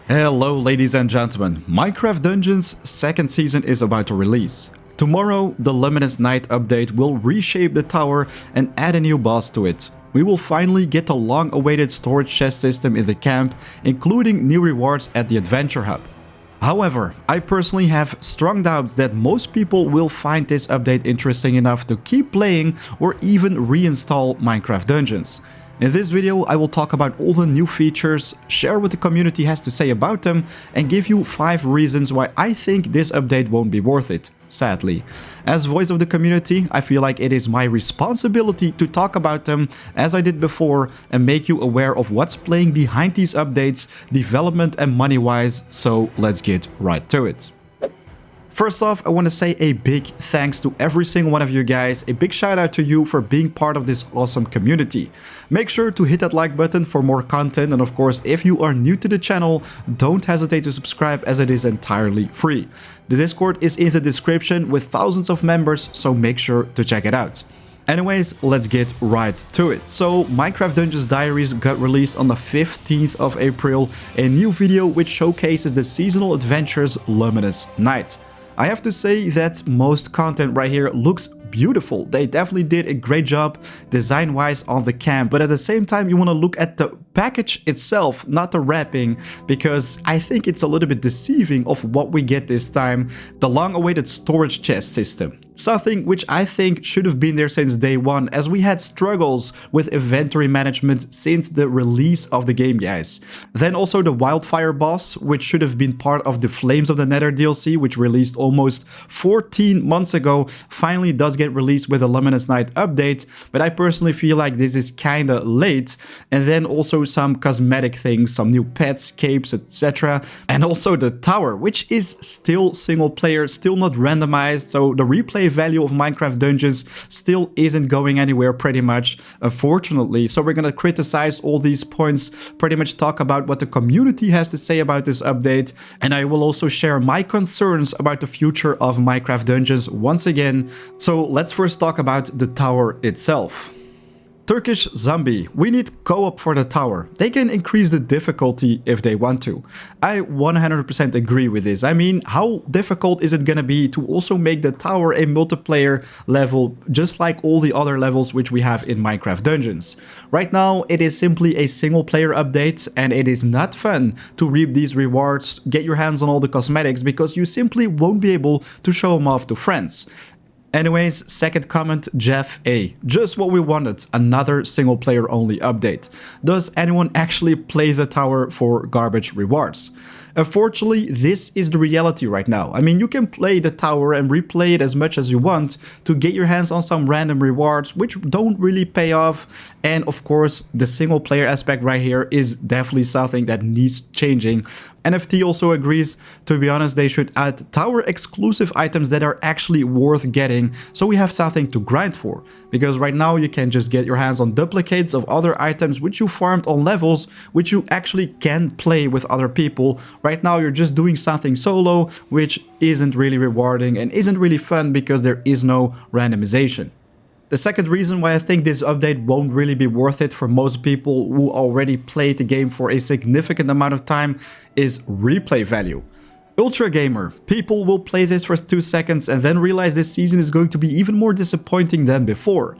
Hello ladies and gentlemen, Minecraft Dungeons second season is about to release. Tomorrow, the Luminous Night update will reshape the tower and add a new boss to it. We will finally get the long-awaited storage chest system in the camp, including new rewards at the Adventure Hub. However, I personally have strong doubts that most people will find this update interesting enough to keep playing or even reinstall Minecraft Dungeons. In this video, I will talk about all the new features, share what the community has to say about them, and give you 5 reasons why I think this update won't be worth it, sadly. As voice of the community, I feel like it is my responsibility to talk about them as I did before and make you aware of what's playing behind these updates, development and money-wise, so let's get right to it. First off, I want to say a big thanks to every single one of you guys, a big shout out to you for being part of this awesome community. Make sure to hit that like button for more content, and of course, if you are new to the channel, don't hesitate to subscribe as it is entirely free. The Discord is in the description with thousands of members, so make sure to check it out. Anyways, let's get right to it. So, Minecraft Dungeons Diaries got released on the 15th of April, a new video which showcases the seasonal adventures Luminous Night. I have to say that most content right here looks beautiful. They definitely did a great job design-wise on the camp, but at the same time you want to look at the package itself, not the wrapping, because I think it's a little bit deceiving of what we get this time, the long-awaited storage chest system. Something which I think should have been there since day one, as we had struggles with inventory management since the release of the game, guys. Then also the Wildfire boss, which should have been part of the Flames of the Nether DLC, which released almost 14 months ago, finally does get released with a Luminous Night update, but I personally feel like this is kinda late. And then also some cosmetic things, some new pets, capes, etc. And also the tower, which is still single player, still not randomized, so the replay value of Minecraft Dungeons still isn't going anywhere pretty much, unfortunately. So we're gonna criticize all these points, pretty much talk about what the community has to say about this update, and I will also share my concerns about the future of Minecraft Dungeons once again. So let's first talk about the tower itself. Turkish Zombie, we need co-op for the tower. They can increase the difficulty if they want to. I 100% agree with this. I mean, how difficult is it gonna be to also make the tower a multiplayer level, just like all the other levels which we have in Minecraft Dungeons? Right now, it is simply a single player update, and it is not fun to reap these rewards, get your hands on all the cosmetics, because you simply won't be able to show them off to friends. Anyways, second comment, Jeff A. Just what we wanted, another single player only update. Does anyone actually play the tower for garbage rewards? Unfortunately, this is the reality right now. I mean, you can play the tower and replay it as much as you want to get your hands on some random rewards, which don't really pay off. And of course, the single player aspect right here is definitely something that needs changing. NFT also agrees. To be honest, they should add tower exclusive items that are actually worth getting, so we have something to grind for. Because right now you can just get your hands on duplicates of other items which you farmed on levels which you actually can play with other people. Right now you're just doing something solo, which isn't really rewarding and isn't really fun because there is no randomization. The second reason why I think this update won't really be worth it for most people who already played the game for a significant amount of time is replay value. Ultra Gamer, people will play this for 2 seconds and then realize this season is going to be even more disappointing than before.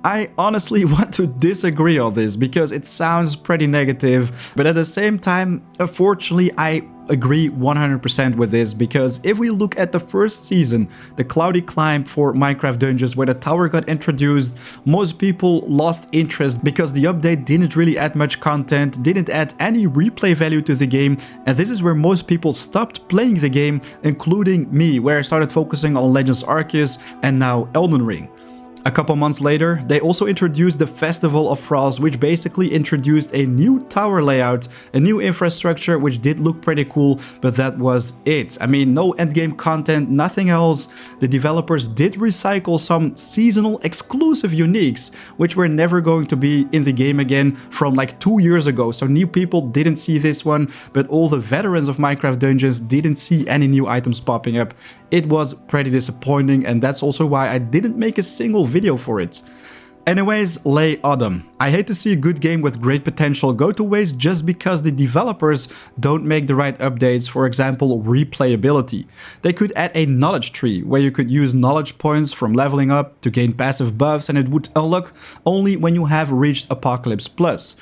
I honestly want to disagree on this because it sounds pretty negative, but at the same time, unfortunately, I agree 100% with this, because if we look at the first season, the Cloudy Climb for Minecraft Dungeons, where the tower got introduced, most people lost interest because the update didn't really add much content, didn't add any replay value to the game, and this is where most people stopped playing the game, including me, where I started focusing on Legends Arceus and now Elden Ring. A couple months later, they also introduced the Festival of Frost, which basically introduced a new tower layout, a new infrastructure which did look pretty cool, but that was it. I mean, no endgame content, nothing else. The developers did recycle some seasonal exclusive uniques, which were never going to be in the game again from like 2 years ago. So new people didn't see this one, but all the veterans of Minecraft Dungeons didn't see any new items popping up. It was pretty disappointing, and that's also why I didn't make a single video for it. Anyways, Lay Autumn. I hate to see a good game with great potential go to waste just because the developers don't make the right updates, for example, replayability. They could add a knowledge tree where you could use knowledge points from leveling up to gain passive buffs, and it would unlock only when you have reached Apocalypse Plus.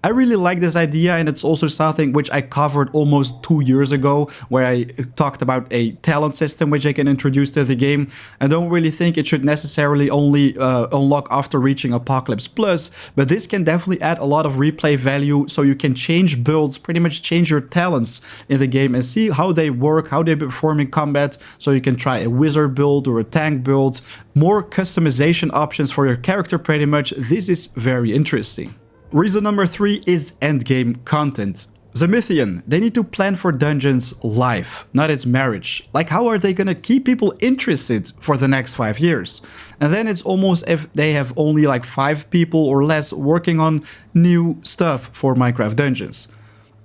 I really like this idea, and it's also something which I covered almost 2 years ago, where I talked about a talent system which I can introduce to the game. I don't really think it should necessarily only unlock after reaching Apocalypse Plus, but this can definitely add a lot of replay value, so you can change builds, pretty much change your talents in the game and see how they work, how they perform in combat, so you can try a wizard build or a tank build, more customization options for your character pretty much. This is very interesting. Reason number 3 is endgame content. Zamythian, they need to plan for dungeons life, not its marriage. Like, how are they gonna keep people interested for the next 5 years? And then it's almost if they have only like 5 people or less working on new stuff for Minecraft Dungeons.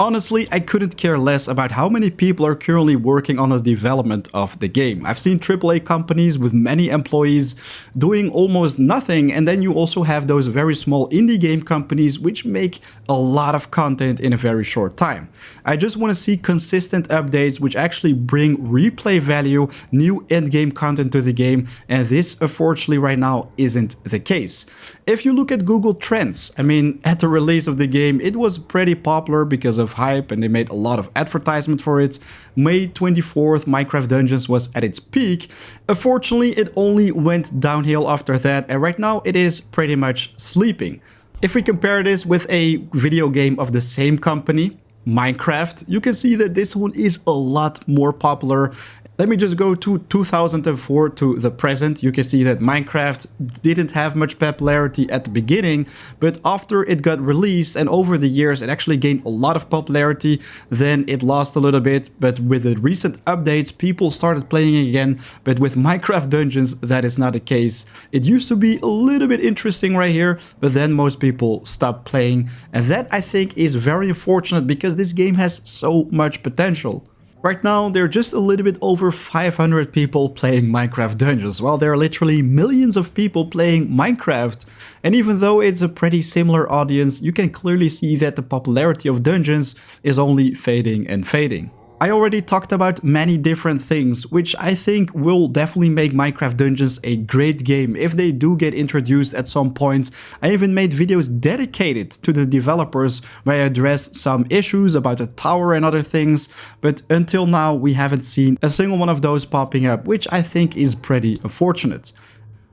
Honestly, I couldn't care less about how many people are currently working on the development of the game. I've seen AAA companies with many employees doing almost nothing, and then you also have those very small indie game companies which make a lot of content in a very short time. I just want to see consistent updates which actually bring replay value, new endgame content to the game, and this unfortunately right now isn't the case. If you look at Google Trends, I mean, at the release of the game, it was pretty popular because of hype, and they made a lot of advertisement for it. May 24th, Minecraft Dungeons was at its peak. Unfortunately, it only went downhill after that, and right now it is pretty much sleeping. If we compare this with a video game of the same company, Minecraft, you can see that this one is a lot more popular. Let me just go to 2004 to the present. You can see that Minecraft didn't have much popularity at the beginning, but after it got released and over the years it actually gained a lot of popularity. Then it lost a little bit, but with the recent updates people started playing again. But with Minecraft Dungeons that is not the case. It used to be a little bit interesting right here, but then most people stopped playing, and that I think is very unfortunate because this game has so much potential. Right now, there are just a little bit over 500 people playing Minecraft Dungeons, while there are literally millions of people playing Minecraft. And even though it's a pretty similar audience, you can clearly see that the popularity of Dungeons is only fading and fading. I already talked about many different things, which I think will definitely make Minecraft Dungeons a great game if they do get introduced at some point. I even made videos dedicated to the developers where I address some issues about the tower and other things, but until now we haven't seen a single one of those popping up, which I think is pretty unfortunate.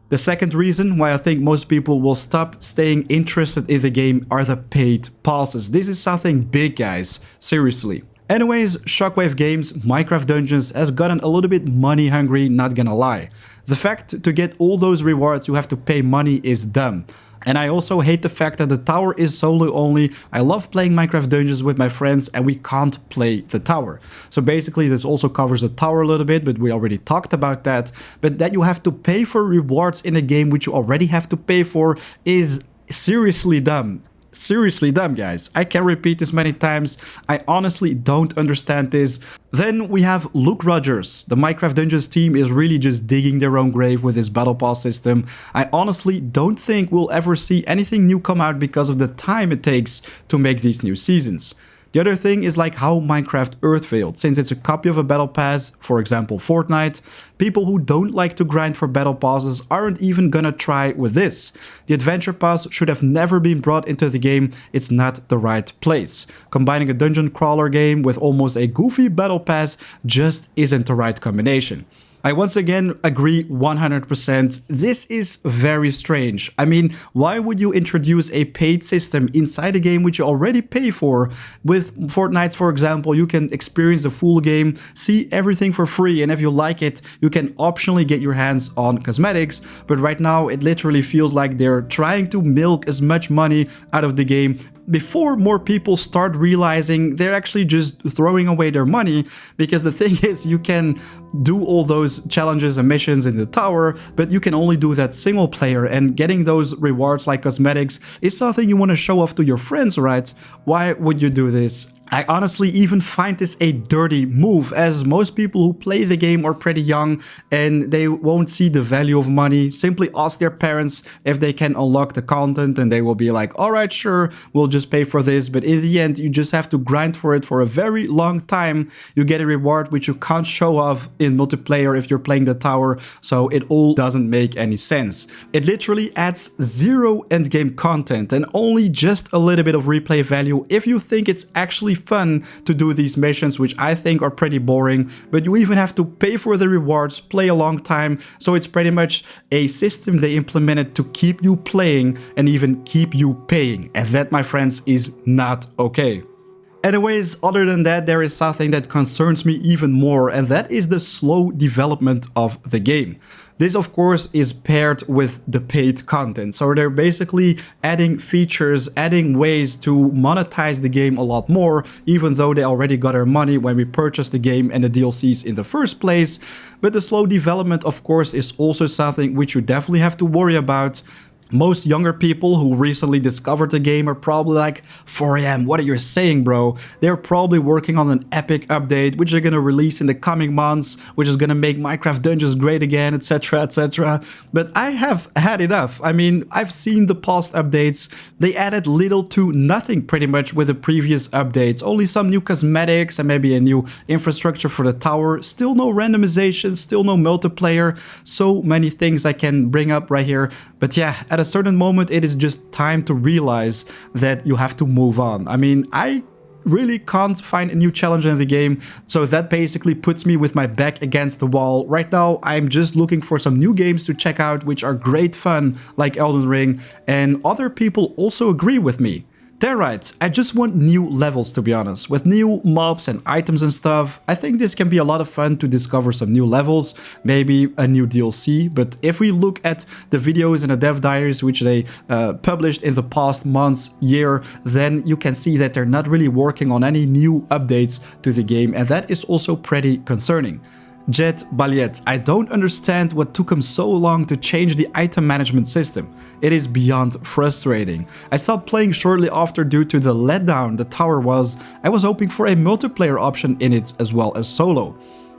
The second reason why I think most people will stop staying interested in the game are the paid passes. This is something big, guys, seriously. Anyways, Shockwave Games, Minecraft Dungeons has gotten a little bit money hungry, not gonna lie. The fact to get all those rewards you have to pay money is dumb. And I also hate the fact that the tower is solo only. I love playing Minecraft Dungeons with my friends and we can't play the tower. So basically this also covers the tower a little bit, but we already talked about that. But that you have to pay for rewards in a game which you already have to pay for is seriously dumb. Seriously dumb, guys. I can repeat this many times. I honestly don't understand this. Then we have Luke Rogers. The Minecraft Dungeons team is really just digging their own grave with this battle pass system. I honestly don't think we'll ever see anything new come out because of the time it takes to make these new seasons. The other thing is like how Minecraft Earth failed. Since it's a copy of a battle pass, for example Fortnite, people who don't like to grind for battle passes aren't even gonna try with this. The adventure pass should have never been brought into the game. It's not the right place. Combining a dungeon crawler game with almost a goofy battle pass just isn't the right combination. I once again agree 100%. This is very strange. I mean, why would you introduce a paid system inside a game which you already pay for? With Fortnite, for example, you can experience the full game, see everything for free, and if you like it, you can optionally get your hands on cosmetics. But right now, it literally feels like they're trying to milk as much money out of the game before more people start realizing they're actually just throwing away their money, because the thing is you can do all those challenges and missions in the tower, but you can only do that single player, and getting those rewards like cosmetics is something you want to show off to your friends, right? Why would you do this? I honestly even find this a dirty move, as most people who play the game are pretty young and they won't see the value of money. Simply ask their parents if they can unlock the content and they will be like, alright, sure, we'll just pay for this. But in the end, you just have to grind for it for a very long time. You get a reward which you can't show off in multiplayer if you're playing the tower, so it all doesn't make any sense. It literally adds zero endgame content and only just a little bit of replay value if you think it's actually fun to do these missions, which I think are pretty boring, but you even have to pay for the rewards, play a long time, so it's pretty much a system they implemented to keep you playing and even keep you paying, and that, my friends, is not okay. Anyways, other than that, there is something that concerns me even more, and that is the slow development of the game. This, of course, is paired with the paid content. So they're basically adding features, adding ways to monetize the game a lot more, even though they already got our money when we purchased the game and the DLCs in the first place. But the slow development, of course, is also something which you definitely have to worry about. Most younger people who recently discovered the game are probably like, 4am, what are you saying, bro? They're probably working on an epic update, which they're gonna release in the coming months, which is gonna make Minecraft Dungeons great again, etc, etc. But I have had enough. I mean, I've seen the past updates. They added little to nothing pretty much with the previous updates. Only some new cosmetics and maybe a new infrastructure for the tower. Still no randomization, still no multiplayer. So many things I can bring up right here. But yeah, at a certain moment, it is just time to realize that you have to move on. I mean, I really can't find a new challenge in the game, so that basically puts me with my back against the wall. Right now, I'm just looking for some new games to check out, which are great fun, like Elden Ring, and other people also agree with me. They're right, I just want new levels, to be honest, with new mobs and items and stuff. I think this can be a lot of fun to discover some new levels, maybe a new DLC, but if we look at the videos and the dev diaries which they published in the past months, year, then you can see that they're not really working on any new updates to the game, and that is also pretty concerning. Jet Baliet, I don't understand what took him so long to change the item management system. It is beyond frustrating. I stopped playing shortly after due to the letdown the tower was. I was hoping for a multiplayer option in it as well as solo.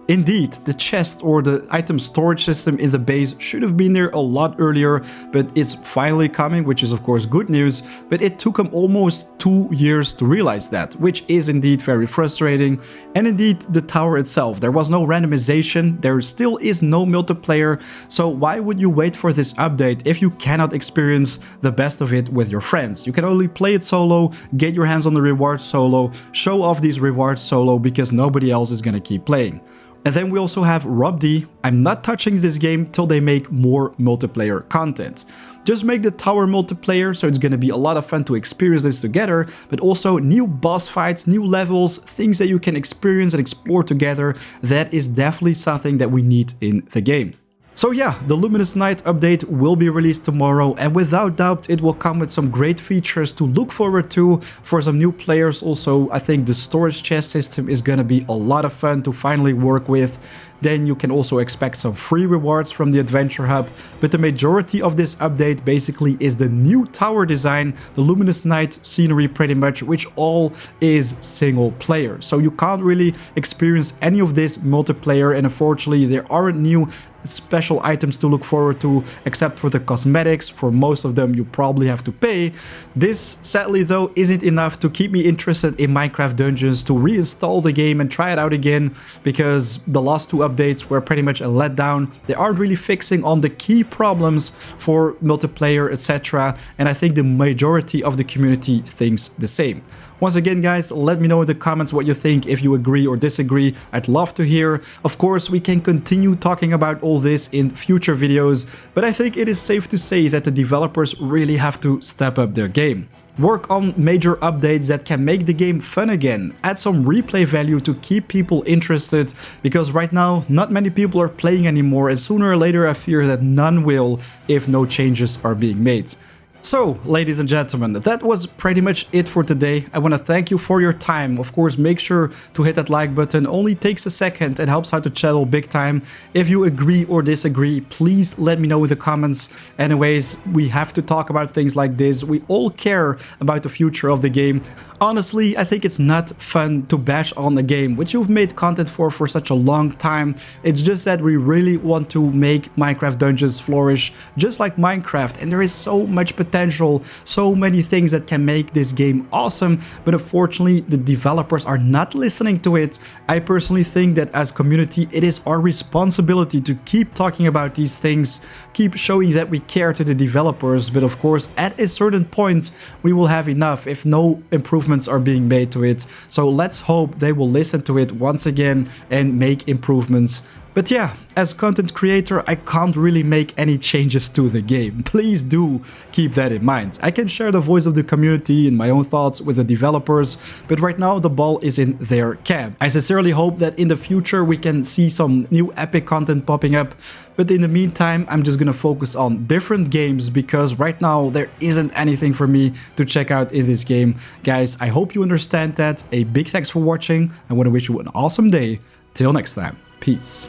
Indeed, the chest or the item storage system in the base should have been there a lot earlier, but it's finally coming, which is of course good news, but it took them almost 2 years to realize that, which is indeed very frustrating. And indeed, the tower itself, there was no randomization, there still is no multiplayer, so why would you wait for this update if you cannot experience the best of it with your friends? You can only play it solo, get your hands on the rewards solo, show off these rewards solo, because nobody else is gonna keep playing. And then we also have Rob D. I'm not touching this game till they make more multiplayer content. Just make the tower multiplayer, so it's gonna be a lot of fun to experience this together, but also new boss fights, new levels, things that you can experience and explore together. That is definitely something that we need in the game. So yeah, the Luminous Night update will be released tomorrow, and without doubt it will come with some great features to look forward to for some new players. Also, I think the storage chest system is gonna be a lot of fun to finally work with. Then you can also expect some free rewards from the Adventure Hub, but the majority of this update basically is the new tower design, the Luminous Night scenery pretty much, which all is single player. So you can't really experience any of this multiplayer, and unfortunately there aren't new special items to look forward to except for the cosmetics. For most of them you probably have to pay. This sadly though isn't enough to keep me interested in Minecraft Dungeons, to reinstall the game and try it out again, because the last two updates were pretty much a letdown. They aren't really fixing on the key problems for multiplayer, etc. And I think the majority of the community thinks the same. Once again, guys, let me know in the comments what you think, if you agree or disagree. I'd love to hear. Of course, we can continue talking about all this in future videos, but I think it is safe to say that the developers really have to step up their game. Work on major updates that can make the game fun again. Add some replay value to keep people interested, because right now not many people are playing anymore, and sooner or later I fear that none will if no changes are being made. So, ladies and gentlemen, that was pretty much it for today. I want to thank you for your time. Of course, make sure to hit that like button. Only takes a second and helps out the channel big time. If you agree or disagree, please let me know in the comments. Anyways, we have to talk about things like this. We all care about the future of the game. Honestly, I think it's not fun to bash on a game which you've made content for such a long time. It's just that we really want to make Minecraft Dungeons flourish just like Minecraft, and there is so much potential, so many things that can make this game awesome, but unfortunately the developers are not listening to it. I personally think that as community it is our responsibility to keep talking about these things, keep showing that we care to the developers, but of course at a certain point we will have enough if no improvements are being made to it. So let's hope they will listen to it once again and make improvements. But yeah, as content creator, I can't really make any changes to the game. Please do keep that in mind. I can share the voice of the community and my own thoughts with the developers, but right now the ball is in their camp. I sincerely hope that in the future we can see some new epic content popping up, but in the meantime, I'm just gonna focus on different games because right now there isn't anything for me to check out in this game. Guys, I hope you understand that. A big thanks for watching. I want to wish you an awesome day. Till next time. Peace.